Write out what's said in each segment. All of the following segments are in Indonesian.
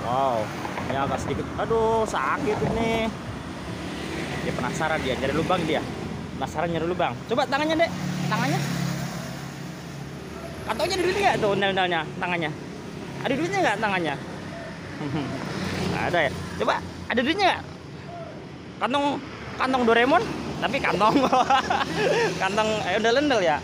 Wow, ini agak sedikit. Aduh, sakit ini. Dia penasaran, dia nyari lubang dia. Penasaran nyari lubang. Coba tangannya, Dek. Tangannya. Kantongnya ada duitnya nggak tuh, ondel-ondelnya tangannya? Ada duitnya nggak tangannya? Nggak ada ya. Coba, ada duitnya nggak? Kantong Doraemon, tapi kantong kantong ondel-ondel ya.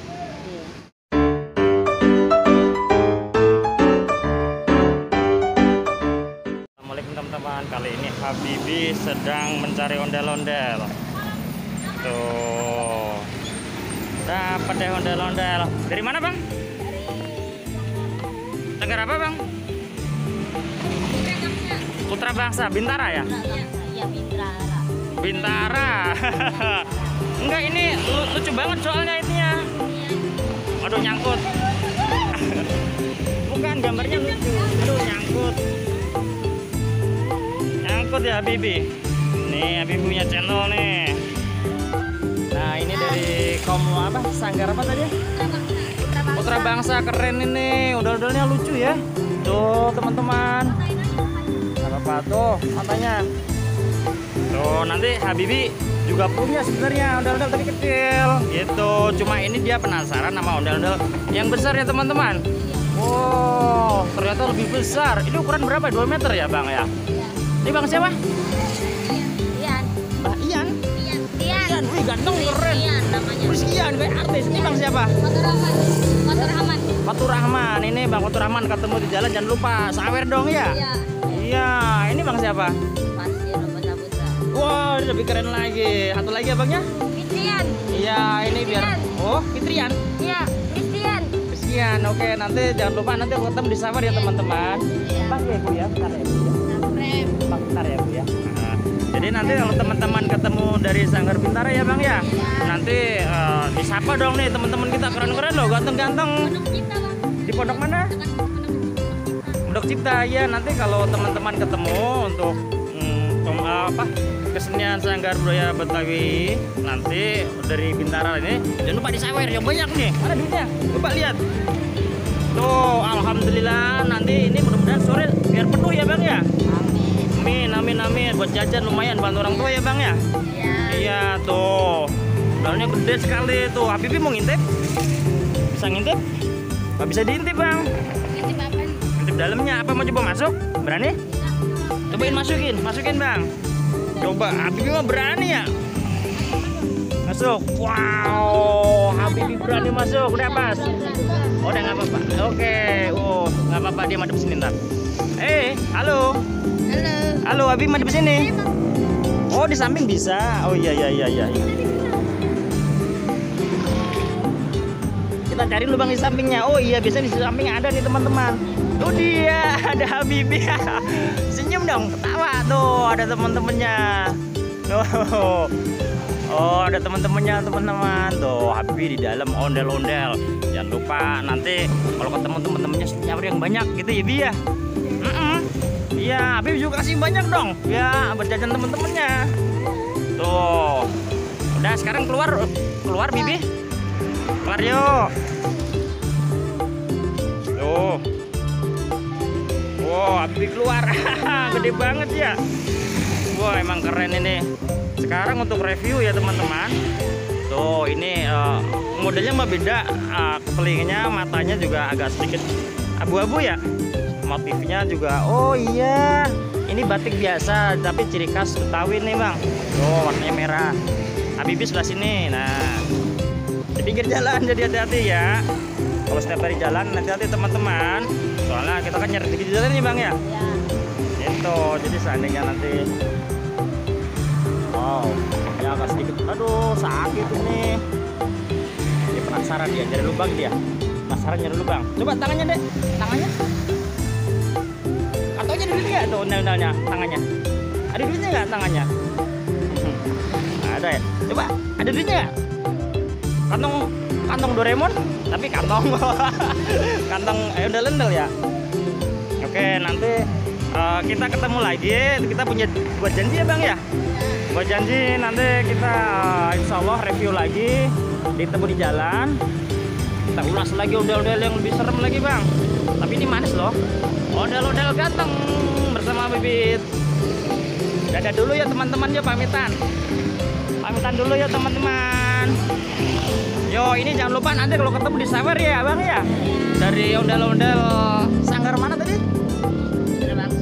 Assalamualaikum teman-teman. Kali ini Habibi sedang mencari ondel-ondel. Tuh, dapat deh ondel-ondel. Dari mana, Bang? Negara apa, Bang? Putra Bangsa, Bintara ya? Iya, Bintara. Bintara. Enggak, ini lucu banget soalnya itunya. Aduh, nyangkut. Bukan, gambarnya lucu. Aduh, nyangkut. Nyangkut ya Habibi. Nih, Habibi punya channel nih. Nah, ini dari kaum apa? Sanggar apa tadi? Putra Bangsa, keren ini. Ondel-ondelnya lucu ya. Tuh, teman-teman. Gak apa-apa tuh matanya. Tuh, nanti Habibi juga punya sebenarnya ondel-ondel tadi kecil gitu. Cuma ini dia penasaran sama ondel-ondel yang besar ya teman-teman. Wow, ternyata lebih besar. Ini ukuran berapa? 2 meter ya Bang ya? Ini Bang siapa? Ian. Bah Ian. Ian. Wih, ganteng keren. Ian namanya. Terus Ian kayak artis. Ini Bang siapa? Fatur Rahman. Ini Bang Fatur Rahman ketemu di jalan, jangan lupa sawer dong ya. Iya, ini Bang siapa? Wow, ini lebih keren lagi. Satu lagi abangnya? Fitrian. Iya, ini biar. Oh, Fitrian. Iya, Christian. Christian. Oke, nanti jangan lupa nanti aku ketemu di safar ya teman-teman. Bang ya Bu ya, bentar ya Bu ya. Bang, bentar ya Bu ya. Nah, jadi nanti kalau teman-teman ketemu dari Sanggar Bintara ya Bang ya. Nanti disapa dong nih teman-teman kita, keren-keren loh, ganteng-ganteng. Di pondok mana? Pondok Cipta ya. Nanti kalau teman-teman ketemu untuk kesenian Sanggar Budaya Betawi nanti dari Bintara ini, jangan lupa disawer yang banyak nih. Mana duitnya? Coba lihat. Tuh, alhamdulillah nanti ini mudah-mudahan sore biar penuh ya Bang ya. Amin, amin, amin. Buat jajan lumayan, bantu orang tua ya Bang ya. Iya tuh. Daunnya gede sekali tuh. Habibi mau ngintip? Bisa ngintip? Gak bisa diintip Bang. Ngintip dalamnya apa? Mau coba masuk? Berani? Cobain masukin Bang. Coba, Habibi mah berani ya. Masuk. Wow, Habibi berani masuk. Udah pas. Oh, udah nggak apa-apa. Oke. Oh, nggak apa-apa, dia madep sini ntar. Halo. Halo, Habibi madep sini. Oh, di samping bisa. Oh iya. Kita cari lubang di sampingnya. Oh iya, biasanya di samping ada nih teman-teman. Tuh dia, ada Habibi. Senyum dong, ketawa tuh, ada teman-temannya. Oh, ada teman-temannya teman-teman. Tuh, Habibi di dalam ondel-ondel. Jangan lupa nanti kalau ketemu teman-temannya nyawer yang banyak gitu ya Bi ya. Iya, Habibi juga kasih banyak dong. Ya, berjajan teman-temannya. Tuh. Udah sekarang keluar Bibi. Keluar yuk. Tuh. Wow, Habibi keluar. Gede banget ya. Wah, emang keren ini. Sekarang untuk review ya teman-teman. Tuh, ini modelnya mah beda. Kepalingnya, matanya juga agak sedikit abu-abu ya. Motifnya juga. Oh iya. Ini batik biasa, tapi ciri khas Betawi nih Bang. Tuh, warnanya merah. Habibi sebelah sini. Nah, di pinggir jalan jadi hati-hati ya. Kalau setiap hari jalan hati-hati teman-teman. Soalnya kita kan nyari di jalan nih Bang ya. Itu jadi seandainya nanti. Wow, ya agak sedikit. Aduh, sakit ini. Dia penasaran dia nyari lubang dia. Penasaran nyari lubang. Coba tangannya Dek. Tangannya. Kantongnya ada duitnya nggak tuh ondel-ondelnya tangannya? Ada duitnya nggak tangannya? Ada ya. Coba, ada duitnya nggak? Kantong Doraemon, tapi kantong ondel-ondel ya. Oke, nanti kita ketemu lagi. Kita punya buat janji ya Bang ya. Buat janji nanti kita insya Allah review lagi, ditemu di jalan. Kita ulas lagi ondel-ondel yang lebih serem lagi Bang. Tapi ini manis loh. Ondel-ondel ganteng bersama sama Bibit. Dadah dulu ya teman-teman ya, pamitan. Pamitan dulu ya teman-teman. Yo, ini jangan lupa nanti kalau ketemu di Sawer ya, Bang ya. Dari ondel-ondel Sanggar mana tadi?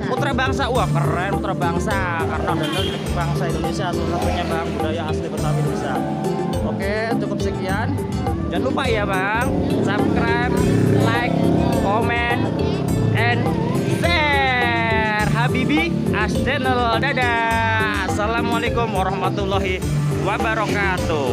Putra Bangsa. Wah, keren Putra Bangsa. Karena ondel-ondel bangsa Indonesia salah satunya Bang, budaya asli Betawi Indonesia. Oke, cukup sekian. Jangan lupa ya, Bang. Subscribe, like, comment, and share. Habibi As Channel. Dadah. Assalamualaikum warahmatullahi wabarakatuh.